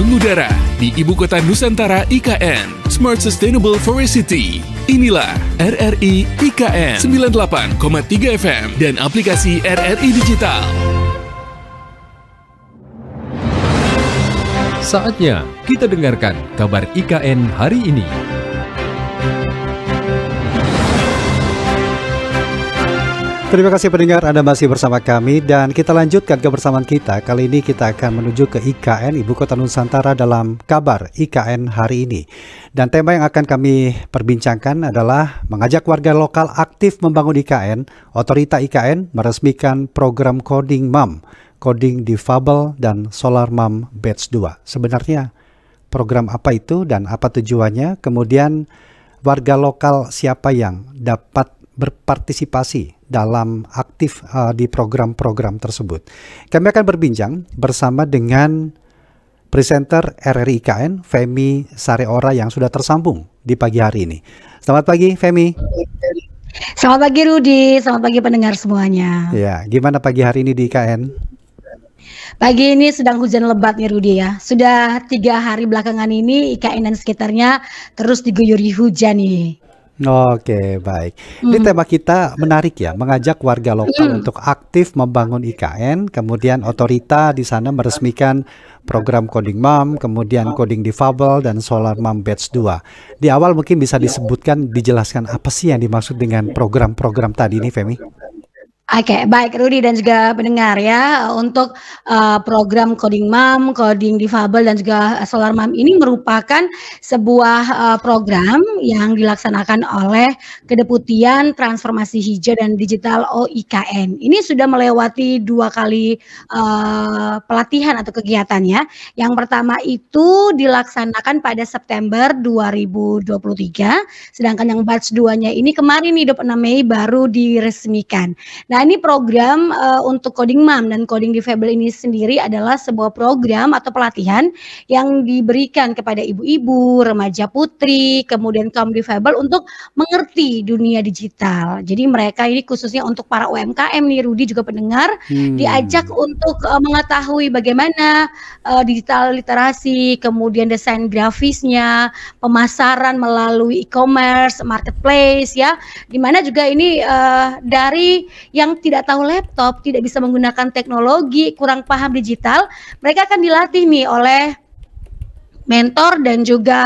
mengudara di Ibu Kota Nusantara IKN, Smart Sustainable Forest City. Inilah RRI IKN 98,3 FM dan aplikasi RRI Digital. Saatnya kita dengarkan kabar IKN hari ini. Terima kasih pendengar, Anda masih bersama kami dan kita lanjutkan kebersamaan kita. Kali ini kita akan menuju ke IKN, Ibu Kota Nusantara dalam kabar IKN hari ini. Dan tema yang akan kami perbincangkan adalah mengajak warga lokal aktif membangun IKN. Otorita IKN meresmikan program Coding Mom, Coding Difabel dan Solar Mom Batch 2. Sebenarnya program apa itu dan apa tujuannya? Kemudian warga lokal siapa yang dapat berpartisipasi dalam aktif di program-program tersebut. Kami akan berbincang bersama dengan presenter RRI IKN, Femi Sareora yang sudah tersambung di pagi hari ini. Selamat pagi, Femi. Selamat pagi, Rudi. Selamat pagi pendengar semuanya. Ya, gimana pagi hari ini di IKN? Pagi ini sedang hujan lebat nih, Rudi ya. Sudah 3 hari belakangan ini IKN dan sekitarnya terus diguyuri hujan nih. Oke, baik. Ini tema kita menarik ya, mengajak warga lokal untuk aktif membangun IKN, kemudian otorita di sana meresmikan program Coding Mom, kemudian Coding Difabel dan Solar Mom Batch 2. Di awal mungkin bisa disebutkan, dijelaskan apa sih yang dimaksud dengan program-program tadi ini, Femi? Oke, baik Rudi dan juga pendengar ya, untuk program Coding Mom, Coding Difabel dan juga Solar Mom ini merupakan sebuah program yang dilaksanakan oleh Kedeputian Transformasi Hijau dan Digital OIKN. Ini sudah melewati 2 kali pelatihan atau kegiatannya. Yang pertama itu dilaksanakan pada September 2023, sedangkan yang batch 2-nya ini kemarin nih 26 Mei baru diresmikan. Nah, ini program untuk Coding Mom dan Coding Difabel ini sendiri adalah sebuah program atau pelatihan yang diberikan kepada ibu-ibu, remaja putri, kemudian kaum difabel untuk mengerti dunia digital. Jadi mereka ini khususnya untuk para UMKM nih, Rudi juga pendengar, diajak untuk mengetahui bagaimana digital literasi, kemudian desain grafisnya, pemasaran melalui e-commerce, marketplace ya, dimana juga ini dari yang tidak tahu laptop, tidak bisa menggunakan teknologi, kurang paham digital, mereka akan dilatih nih oleh mentor dan juga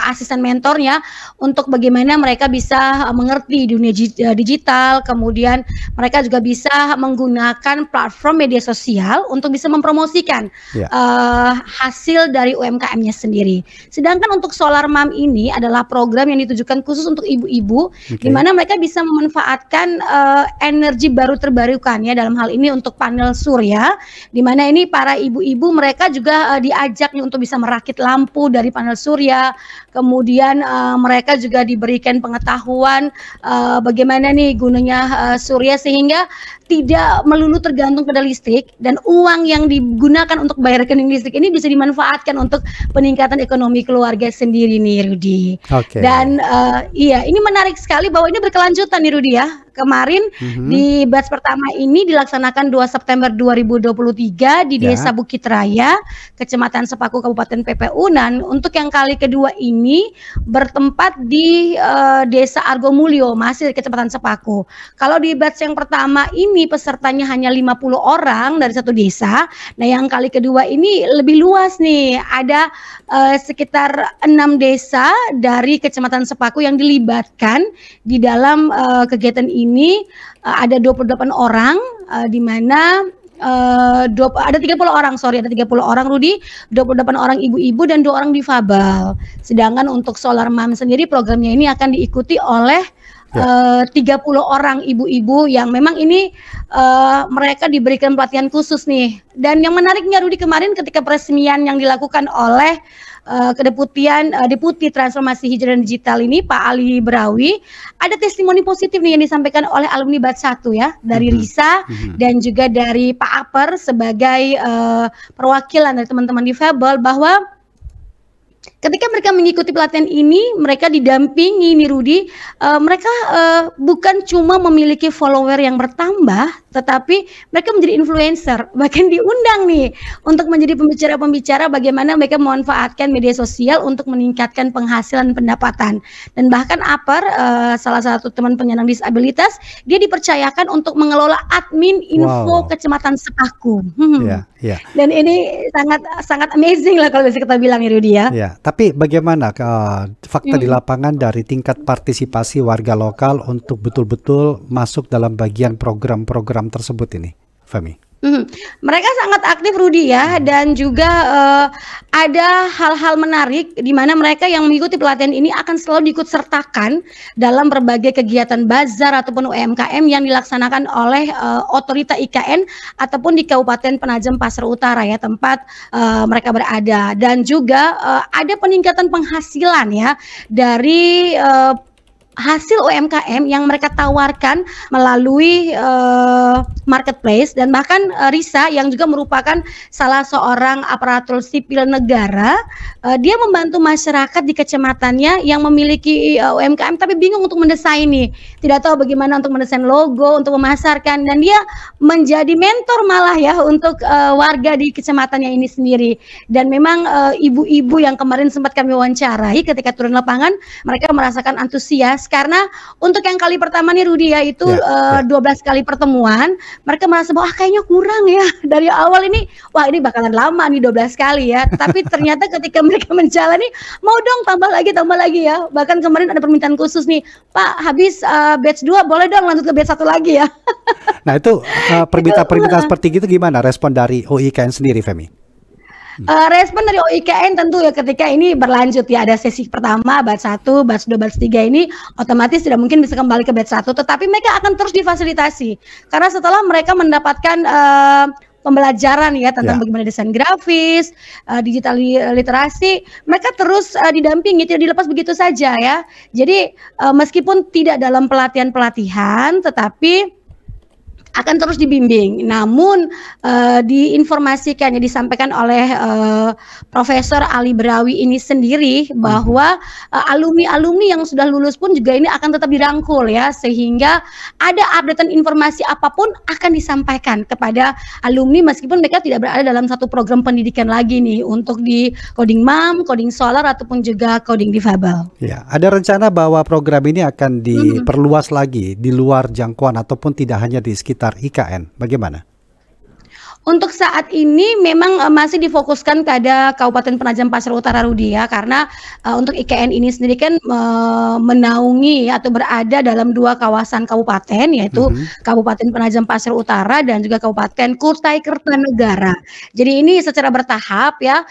asisten mentornya untuk bagaimana mereka bisa mengerti dunia digital, kemudian mereka juga bisa menggunakan platform media sosial untuk bisa mempromosikan hasil dari UMKM-nya sendiri. Sedangkan untuk Solar Mom ini adalah program yang ditujukan khusus untuk ibu-ibu, di mana mereka bisa memanfaatkan energi baru terbarukan ya, dalam hal ini untuk panel surya, di mana ini para ibu-ibu mereka juga diajak nih untuk bisa merakit lampu dari panel surya, kemudian mereka juga diberikan pengetahuan bagaimana nih gunanya surya sehingga tidak melulu tergantung pada listrik, dan uang yang digunakan untuk bayar rekening listrik ini bisa dimanfaatkan untuk peningkatan ekonomi keluarga sendiri nih, Rudi. Dan iya, ini menarik sekali bahwa ini berkelanjutan nih, Rudi ya. Kemarin di batch pertama ini dilaksanakan 2 September 2023 di Desa Bukit Raya, Kecamatan Sepaku, Kabupaten PPU. Dan untuk yang kali kedua ini bertempat di Desa Argomulyo, masih di Kecamatan Sepaku. Kalau di batch yang pertama ini pesertanya hanya 50 orang dari satu desa. Nah, yang kali kedua ini lebih luas nih. Ada sekitar 6 desa dari Kecamatan Sepaku yang dilibatkan di dalam kegiatan ini. Ada 28 orang, di mana ada 30 orang, ada 30 orang, Rudi, 28 orang ibu-ibu dan 2 orang difabel. Sedangkan untuk Solar Mom sendiri programnya ini akan diikuti oleh 30 orang ibu-ibu yang memang ini mereka diberikan pelatihan khusus nih. Dan yang menariknya, Rudi, kemarin ketika peresmian yang dilakukan oleh Kedeputian Deputi Transformasi Hijau dan Digital ini, Pak Ali Brawi, ada testimoni positif nih yang disampaikan oleh alumni batch 1 ya, dari Risa dan juga dari Pak Aper sebagai perwakilan dari teman-teman difabel, bahwa Ketika mereka mengikuti pelatihan ini, mereka didampingi nih Rudy, mereka bukan cuma memiliki follower yang bertambah, tetapi mereka menjadi influencer, bahkan diundang nih untuk menjadi pembicara-pembicara bagaimana mereka memanfaatkan media sosial untuk meningkatkan penghasilan pendapatan. Dan bahkan Apar, salah satu teman penyandang disabilitas, dia dipercayakan untuk mengelola admin info Kecamatan Sepaku. Dan ini sangat amazing lah kalau bisa kita bilang ya Rudy ya. Tapi bagaimana fakta di lapangan dari tingkat partisipasi warga lokal untuk betul-betul masuk dalam bagian program-program tersebut ini, Femi? Mereka sangat aktif Rudy ya, dan juga ada hal-hal menarik di mana mereka yang mengikuti pelatihan ini akan selalu diikut sertakan dalam berbagai kegiatan bazar ataupun UMKM yang dilaksanakan oleh otorita IKN ataupun di Kabupaten Penajam Pasar Utara ya, tempat mereka berada. Dan juga ada peningkatan penghasilan ya dari hasil UMKM yang mereka tawarkan melalui marketplace. Dan bahkan Risa yang juga merupakan salah seorang aparatur sipil negara, dia membantu masyarakat di kecamatannya yang memiliki UMKM tapi bingung untuk mendesain nih, tidak tahu bagaimana untuk mendesain logo, untuk memasarkan, dan dia menjadi mentor malah ya untuk warga di kecamatannya ini sendiri. Dan memang ibu-ibu yang kemarin sempat kami wawancarai ketika turun lapangan, mereka merasakan antusias karena untuk yang kali pertama nih Rudy ya itu 12 kali pertemuan, mereka merasa bahwa kayaknya kurang ya dari awal ini, wah ini bakalan lama nih 12 kali ya, tapi ternyata ketika mereka menjalani, mau dong tambah lagi ya, bahkan kemarin ada permintaan khusus nih, Pak habis batch 2 boleh dong lanjut ke batch 1 lagi ya. Nah itu permintaan seperti itu gimana respon dari OIKN sendiri, Femi? Respon dari OIKN tentu ya ketika ini berlanjut ya, ada sesi pertama batch 1, batch 2, batch 3 ini otomatis tidak mungkin bisa kembali ke batch 1, tetapi mereka akan terus difasilitasi karena setelah mereka mendapatkan pembelajaran ya tentang bagaimana desain grafis, digital literasi, mereka terus didampingi, tidak dilepas begitu saja ya. Jadi meskipun tidak dalam pelatihan tetapi akan terus dibimbing. Namun diinformasikan, disampaikan oleh Profesor Ali Brawi ini sendiri bahwa alumni-alumni yang sudah lulus pun juga ini akan tetap dirangkul ya, sehingga ada updatean informasi apapun akan disampaikan kepada alumni meskipun mereka tidak berada dalam satu program pendidikan lagi nih untuk di coding MAM, coding solar ataupun juga coding difabel. Ya, ada rencana bahwa program ini akan diperluas lagi di luar jangkauan ataupun tidak hanya di sekitar IKN, bagaimana? Untuk saat ini memang masih difokuskan pada Kabupaten Penajam Pasar Utara Rudy ya, karena untuk IKN ini sendiri kan menaungi atau berada dalam 2 kawasan kabupaten, yaitu Kabupaten Penajam Pasar Utara dan juga Kabupaten Kutai Kertanegara. Jadi ini secara bertahap ya,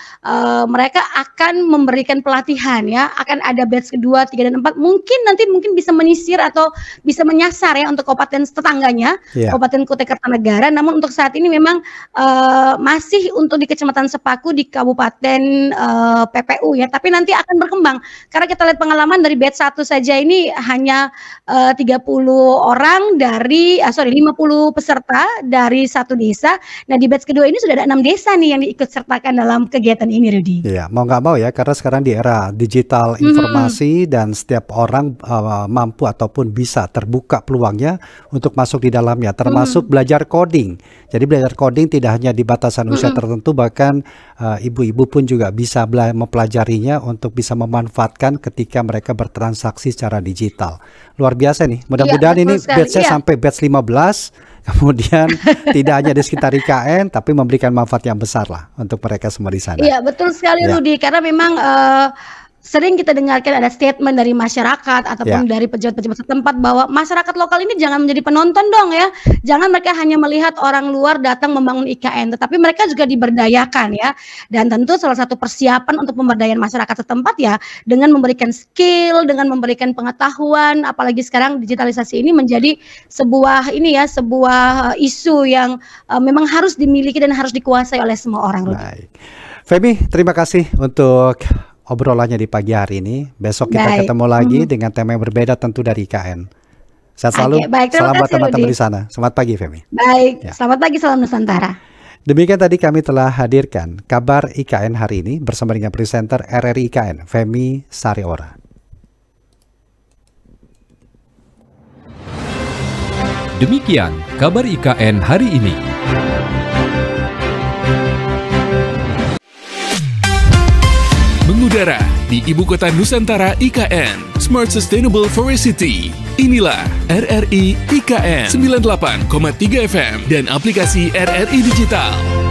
mereka akan memberikan pelatihan ya, akan ada batch kedua, 3 dan 4, mungkin bisa menyisir atau bisa menyasar ya untuk kabupaten tetangganya, Kabupaten Kutai Kertanegara. Namun untuk saat ini memang masih untuk di Kecamatan Sepaku di Kabupaten PPU ya, tapi nanti akan berkembang karena kita lihat pengalaman dari batch 1 saja ini hanya 30 orang dari 50 peserta dari 1 desa. Nah di batch kedua ini sudah ada 6 desa nih yang diikut sertakan dalam kegiatan ini Rudy. Iya, mau nggak mau ya, karena sekarang di era digital informasi dan setiap orang mampu ataupun bisa terbuka peluangnya untuk masuk di dalamnya, termasuk belajar coding. Jadi belajar coding tidak hanya di batasan usia tertentu, bahkan ibu-ibu pun juga bisa mempelajarinya untuk bisa memanfaatkan ketika mereka bertransaksi secara digital. Luar biasa nih, mudah-mudahan ini batch-nya sampai batch 15, kemudian tidak hanya di sekitar IKN, tapi memberikan manfaat yang besar lah untuk mereka semua di sana. Iya betul sekali Rudy, karena memang sering kita dengarkan ada statement dari masyarakat ataupun dari pejabat-pejabat setempat bahwa masyarakat lokal ini jangan menjadi penonton dong ya, jangan mereka hanya melihat orang luar datang membangun IKN, tetapi mereka juga diberdayakan ya. Dan tentu salah satu persiapan untuk pemberdayaan masyarakat setempat ya dengan memberikan skill, dengan memberikan pengetahuan, apalagi sekarang digitalisasi ini menjadi sebuah isu yang memang harus dimiliki dan harus dikuasai oleh semua orang. Baik. Femi, terima kasih untuk obrolannya di pagi hari ini. Besok kita ketemu lagi dengan tema yang berbeda tentu dari IKN. Sehat selalu. Salam buat teman-teman di sana. Selamat pagi Femi. Baik, selamat pagi, salam Nusantara. Demikian tadi kami telah hadirkan kabar IKN hari ini bersama dengan presenter RRI IKN, Femi Sariora. Demikian kabar IKN hari ini. Mengudara di Ibu Kota Nusantara IKN, Smart Sustainable Forest City. Inilah RRI IKN 98,3 FM dan aplikasi RRI Digital.